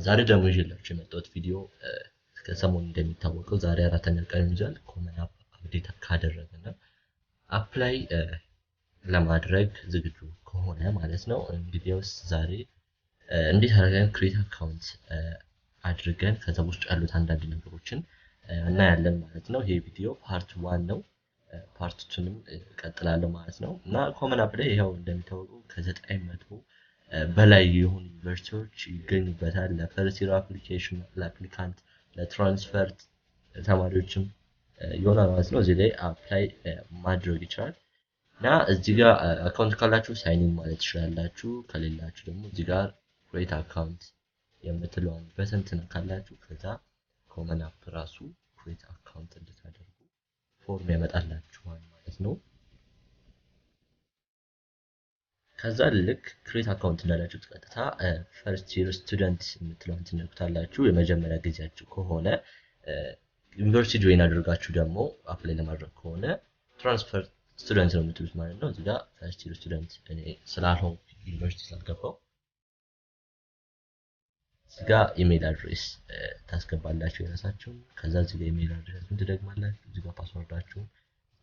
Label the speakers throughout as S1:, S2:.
S1: ዛሬ ደግሞ ይዤላችሁ የመጣሁት ቪዲዮ ከሰሞኑ እንደሚታወቀው ዛሬ አራተኛ ቀን ይዟል። ኮመን አፕ አፕዴት ካደረገና አፕላይ ለማድረግ ዝግጁ ከሆነ ማለት ነው። እንግዲያውስ ዛሬ እንዴት አድርገን ክሬት አካውንት አድርገን ከዛ ውስጥ ያሉት አንዳንድ ነገሮችን እናያለን ማለት ነው። ይሄ ቪዲዮ ፓርት 1 ነው። ፓርት 2ንም ቀጥላለሁ ማለት ነው። እና ኮመን አፕ ላይ ይሄው እንደሚታወቀው ከ900 በላይ የሆኑ ዩኒቨርሲቲዎች ይገኙበታል። ለፈርስት ይር አፕሊኬሽን ለአፕሊካንት ለትራንስፈር ተማሪዎችም ይሆናል ማለት ነው። እዚህ ላይ አፕላይ ማድረግ ይችላል እና እዚህ ጋር አካውንት ካላችሁ ሳይን ኢን ማለት ትችላላችሁ። ከሌላችሁ ደግሞ እዚህ ጋር ክሬት አካውንት የምትለውን በተን ትነካላችሁ። ከዛ ኮመን አፕ ራሱ ክሬት አካውንት እንድታደርጉ ፎርም ያመጣላችኋል ማለት ነው። ከዛ ልክ ክሬት አካውንት እንዳላችሁ ቀጥታ ፈርስት ይር ስቱደንት የምትለውን ትነኩታላችሁ። የመጀመሪያ ጊዜያችሁ ከሆነ ዩኒቨርሲቲ ጆይን አድርጋችሁ ደግሞ አፕላይ ለማድረግ ከሆነ ትራንስፈር ስቱደንት ነው የምትሉት ማለት ነው። እዚህ ጋር ፈርስት ይር ስቱደንት እኔ ስላልሆንኩ ዩኒቨርሲቲ ስላልገባው እዚህ ጋር ኢሜል አድሬስ ታስገባላችሁ የራሳችሁን። ከዛ እዚህ ጋር ኢሜል አድሬስን ትደግማላችሁ። እዚህ ጋር ፓስወርዳችሁን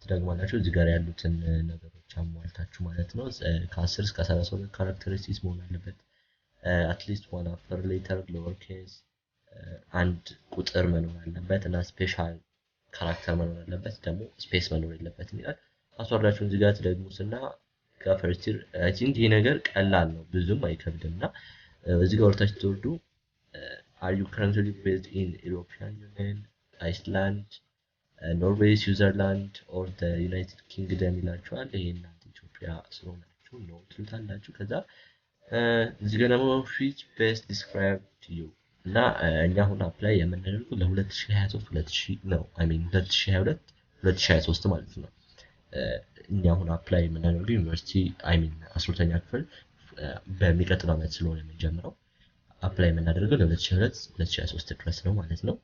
S1: ትደግማላችሁ። እዚህ ጋር ያሉትን ነገሮች አሟልታችሁ ማለት ነው። ከ10 እስከ 32 ካራክተሪስቲክስ መሆን አለበት። አትሊስት ዋን አፐር ሌተር ሎወር ኬስ አንድ ቁጥር መኖር አለበት እና ስፔሻል ካራክተር መኖር አለበት፣ ደግሞ ስፔስ መኖር የለበትም ይላል። ፓስወርዳችሁን እዚህ ጋር ትደግሙትና ከፈርስት ይር አይ ቲንክ ይሄ ነገር ቀላል ነው ብዙም አይከብድምና እዚህ ጋር ወርታችሁ ትወርዱ are you currently based in European Union, Iceland, Norway, Switzerland or the United Kingdom ይላችኋል። ይሄ እናንተ ኢትዮጵያ ስለሆናችሁ ነው ትሉታላችሁ። ከዛ እዚህ ጋር ደግሞ which best describe to you እና እኛ አሁን አፕላይ የምናደርገው ለ2023 2022 2023 ማለት ነው። እኛ አሁን አፕላይ የምናደርገው ዩኒቨርሲቲ 12ኛ ክፍል በሚቀጥለው ዓመት ስለሆነ የምንጀምረው አፕላይ የምናደርገው ለ2022 2023 ድረስ ነው ማለት ነው።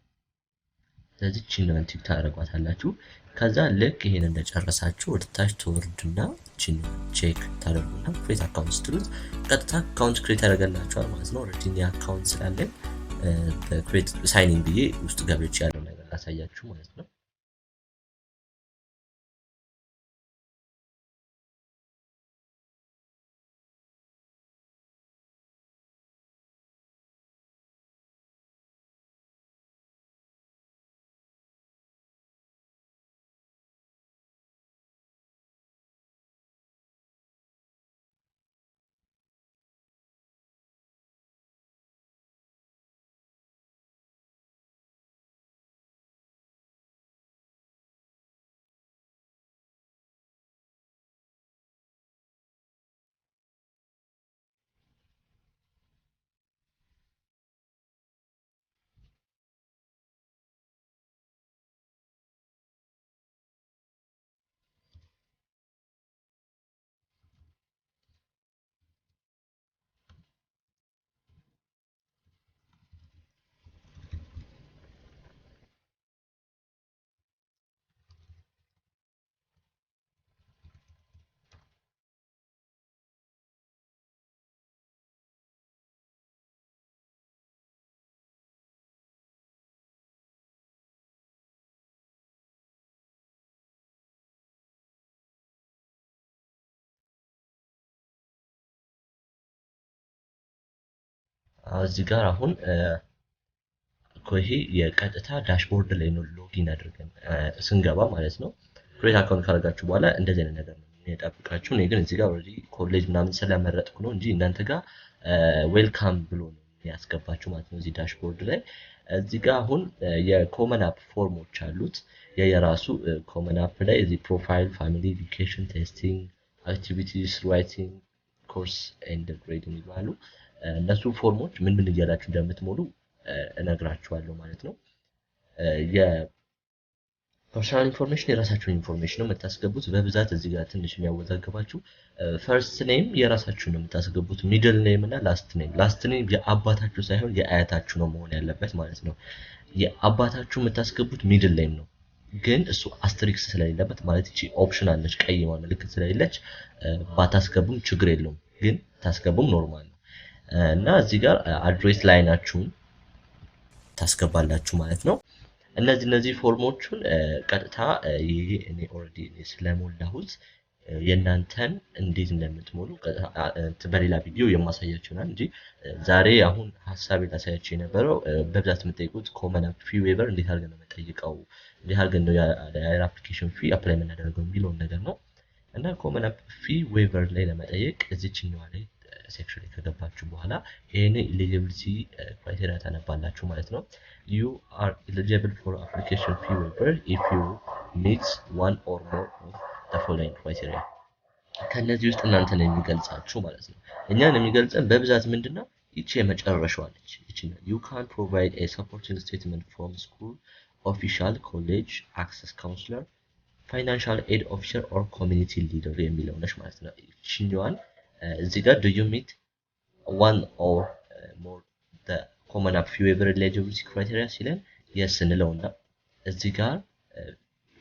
S1: ስለዚህ ቺንን ቲክ ታደርጓታላችሁ። ከዛ ልክ ይሄን እንደጨረሳችሁ ወደታች ትወርዱና ቺን ቼክ ታደርጉና ክሬት አካውንት ስትሉት ቀጥታ አካውንት ክሬት ያደርጋላችኋል ማለት ነው። ኦልሬዲ አካውንት ስላለኝ በክሬት ሳይን ኢን ብዬ ውስጥ ገብቼ ያለው ነገር ላሳያችሁ ማለት ነው። እዚህ ጋር አሁን ይሄ የቀጥታ ዳሽቦርድ ላይ ነው ሎጊን አድርገን ስንገባ ማለት ነው። ክሬት አካውንት ካደረጋችሁ በኋላ እንደዚህ አይነት ነገር ነው የሚጠብቃችሁ። እኔ ግን እዚህ ጋር ኦልሬዲ ኮሌጅ ምናምን ስለመረጥኩ ነው እንጂ እናንተ ጋር ዌልካም ብሎ ነው ያስገባችሁ ማለት ነው። እዚህ ዳሽቦርድ ላይ እዚህ ጋር አሁን የኮመን አፕ ፎርሞች አሉት። የራሱ ኮመን አፕ ላይ እዚህ ፕሮፋይል፣ ፋሚሊ፣ ኤዱኬሽን፣ ቴስቲንግ፣ አክቲቪቲስ፣ ራይቲንግ፣ ኮርስ ኤንድ ግሬድ የሚባሉ እነሱ ፎርሞች ምን እያላችሁ እንደምትሞሉ እነግራችኋለሁ ማለት ነው። የፐርሰናል ኢንፎርሜሽን የራሳችሁን ኢንፎርሜሽን ነው የምታስገቡት። በብዛት እዚህ ጋር ትንሽ የሚያወዛግባችሁ ፈርስት ኔም የራሳችሁን ነው የምታስገቡት። ሚድል ኔም እና ላስት ኔም የአባታችሁ ሳይሆን የአያታችሁ ነው መሆን ያለበት ማለት ነው። የአባታችሁ የምታስገቡት ሚድል ኔም ነው፣ ግን እሱ አስትሪክስ ስለሌለበት ማለት እቺ ኦፕሽናል ነች፣ ቀይ ምልክት ስለሌለች ባታስገቡም ችግር የለውም፣ ግን ታስገቡም ኖርማል ነው። እና እዚህ ጋር አድሬስ ላይናችሁን ታስገባላችሁ ማለት ነው። እነዚህ ፎርሞቹን ቀጥታ ይሄ እኔ ኦልሬዲ ስለሞላሁት የእናንተን እንዴት እንደምትሞሉ በሌላ ቪዲዮ የማሳያችሁ ይሆናል እንጂ ዛሬ አሁን ሐሳቤ ላሳያችሁ የነበረው በብዛት የምትጠይቁት ኮመን አፕ ፊ ዌቨር እንዴት አድርገን ነው የምንጠይቀው፣ እንዴት አድርገን ነው የአፕሊኬሽን ፊ አፕላይ የምናደርገው የሚለውን ነገር ነው። እና ኮመን አፕ ፊ ዌቨር ላይ ለመጠየቅ እዚችኛዋ ላይ ሴክሽን ላይ ከገባችሁ በኋላ ይሄን ኤሊጂቢሊቲ ክራይቴሪያ ታነባላችሁ ማለት ነው። you are eligible for application fee waiver if you meet one or more of the following criteria ከነዚህ ውስጥ እናንተን የሚገልጻችሁ ማለት ነው። እኛን የሚገልጸን በብዛት ምንድነው ይቺ የመጨረሻዋ ነች። ይቺ you can provide a supporting statement from school official college access counselor financial aid officer or community leader የሚለው ነች ማለት ነው። ይቺኛዋን እዚህ ጋር do you meet one or more the common app fee waiver eligibility criteria ሲለን yes እንለውና እዚህ ጋር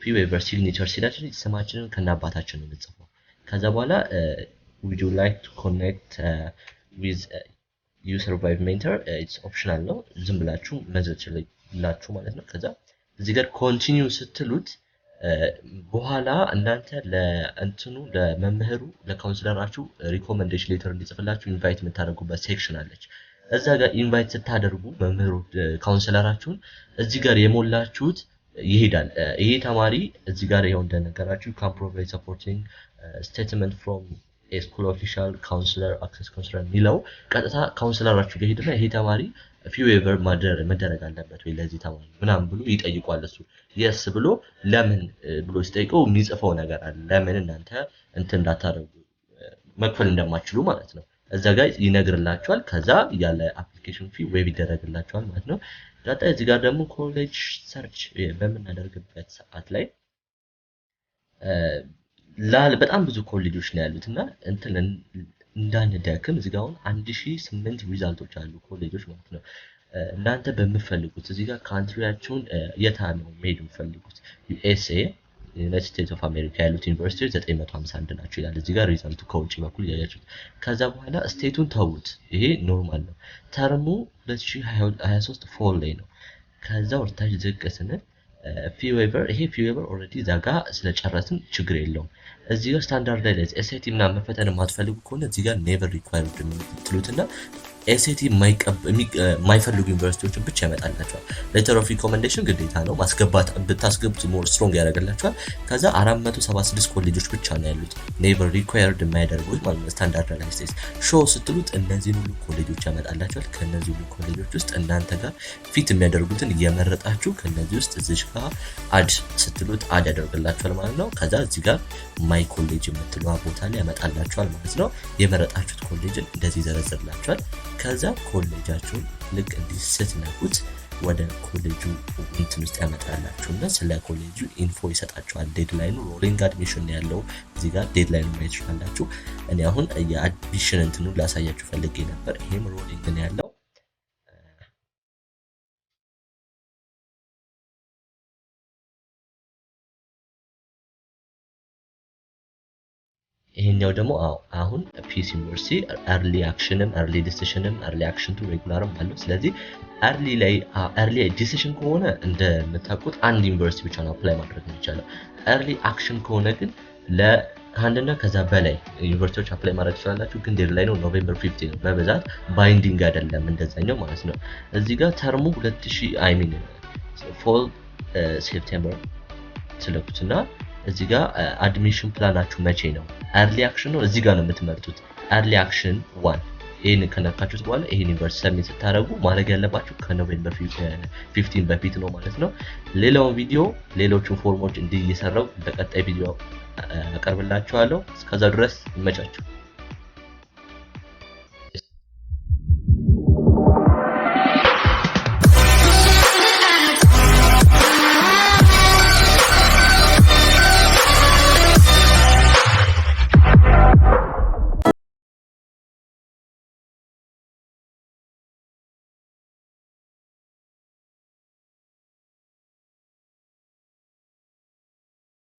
S1: fee waiver signature ሲላችሁ ስማችንን ከናባታችን ነው የምንጽፈው። ከዛ በኋላ would you like to connect with you survive mentor it's optional ነው ዝም ብላችሁ መዘዝ ይችላችሁ ማለት ነው። ከዛ እዚህ ጋር continue ስትሉት በኋላ እናንተ ለእንትኑ ለመምህሩ ለካውንስለራችሁ ሪኮመንዴሽን ሌተር እንዲጽፍላችሁ ኢንቫይት የምታደርጉበት ሴክሽን አለች። እዛ ጋር ኢንቫይት ስታደርጉ መምህሩ ካውንስለራችሁን እዚህ ጋር የሞላችሁት ይሄዳል። ይሄ ተማሪ እዚህ ጋር ይሄው እንደነገራችሁ can provide supporting statement from a school official counselor access counselor ሚለው ቀጥታ ካውንስለራችሁ ጋር ሄድና ይሄ ተማሪ ፊ ዌቨር መደረግ አለበት ወይ ለዚህ ተማሪ ምናምን ብሎ ይጠይቋል። እሱ yes ብሎ ለምን ብሎ ሲጠይቀው የሚጽፈው ነገር አለ። ለምን እናንተ እንትን እንዳታረጉ መክፈል እንደማትችሉ ማለት ነው። እዛ ጋር ይነግርላችኋል። ከዛ ያለ አፕሊኬሽን ፊ ዌብ ይደረግላችኋል ማለት ነው። ቀጣይ እዚህ ጋር ደግሞ ኮሌጅ ሰርች በምናደርግበት ሰዓት ላይ በጣም ብዙ ኮሌጆች ነው ያሉትና እንትን እንዳንደክም እዚህ ጋር አሁን 1008 ሪዛልቶች አሉ ኮሌጆች ማለት ነው። እናንተ በመፈልጉት እዚህ ጋር ካንትሪያችሁን የታ ነው መሄድ የምትፈልጉት USA ዩናይትድ ስቴትስ ኦፍ አሜሪካ ያሉት ዩኒቨርሲቲዎች 951 ናቸው ይላል እዚህ ጋር ሪዛልቱ ከውጪ በኩል ያያችሁት። ከዛ በኋላ ስቴቱን ተውት፣ ይሄ ኖርማል ነው። ተርሙ 2023 ፎል ላይ ነው። ከዛ ወርታች ዝቅ ስንል ፊ ዌቨር ይሄ ፊ ዌቨር ኦልሬዲ ዛጋ ስለጨረስን ችግር የለውም። እዚህ ጋር ስታንዳርድ ላይ ኤስኤቲ ምናምን መፈተን የማትፈልጉ ከሆነ እዚህ ጋር ኔቨር ሪኳየርድ የምትሉትና ኤስኤቲ የማይፈልጉ ዩኒቨርሲቲዎችን ብቻ ያመጣላቸዋል። ሌተር ኦፍ ሪኮመንዴሽን ግዴታ ነው ማስገባት፣ ብታስገቡት ሞር ስትሮንግ ያደርግላቸዋል። ከዛ 476 ኮሌጆች ብቻ ነው ያሉት ኔቨር ሪኳየርድ የማያደርጉት ማለት ነው። ስታንዳርድ ላይ ሾው ስትሉት እነዚህ ሁሉ ኮሌጆች ያመጣላቸዋል። ከነዚህ ሁሉ ኮሌጆች ውስጥ እናንተ ጋር ፊት የሚያደርጉትን እየመረጣችሁ ከነዚህ ውስጥ እዚህ ጋር አድ ስትሉት አድ ያደርግላቸዋል ማለት ነው። ከዛ እዚህ ጋር ማይ ኮሌጅ የምትለው ቦታ ላይ ያመጣላቸዋል ማለት ነው። የመረጣችሁት ኮሌጅን እንደዚህ ዘረዝርላቸዋል። ከዛ ኮሌጃችሁን ልክ እንዲህ ስትነኩት ወደ ኮሌጁ እንትን ውስጥ ያመጣላችሁና ስለ ኮሌጁ ኢንፎ ይሰጣችኋል። ዴድላይኑ ሮሊንግ አድሚሽን ያለው እዚህ ጋር ዴድላይኑ ማየት ትችላላችሁ። እኔ አሁን የአድሚሽን እንትኑ ላሳያችሁ ፈልጌ ነበር። ይሄም ሮሊንግ ነው ያለው። ይሄኛው ደግሞ አሁን ፒስ ዩኒቨርሲቲ early actionም early decisionም early action to regularም አለው። ስለዚህ early decision ከሆነ እንደምታውቁት አንድ ዩኒቨርሲቲ ብቻ ነው አፕላይ ማድረግ የሚቻለው። early action ከሆነ ግን ለአንድና ከዛ በላይ ዩኒቨርሲቲዎች አፕላይ ማድረግ ትችላላችሁ። ግን ዴድላይኑ ኖቬምበር 15 ነው። በብዛት ባይንዲንግ አይደለም እንደዛኛው ማለት ነው። እዚህ ጋር ተርሙ 2000 ፎል ሴፕቴምበር ስለኩትና እዚህ ጋር አድሚሽን ፕላናችሁ መቼ ነው? early action ነው እዚህ ጋር ነው የምትመርጡት። early action 1 ይሄን ከነካችሁት በኋላ ይሄን ዩኒቨርሲቲ ሰሚት ስታደርጉ ማድረግ ያለባችሁ ከኖቬምበር 15 በፊት ነው ማለት ነው። ሌላውን ቪዲዮ ሌሎቹን ፎርሞች እንዲህ እየሰራው በቀጣይ ቪዲዮ አቀርብላችኋለሁ። እስከዛ ድረስ ይመቻችሁ።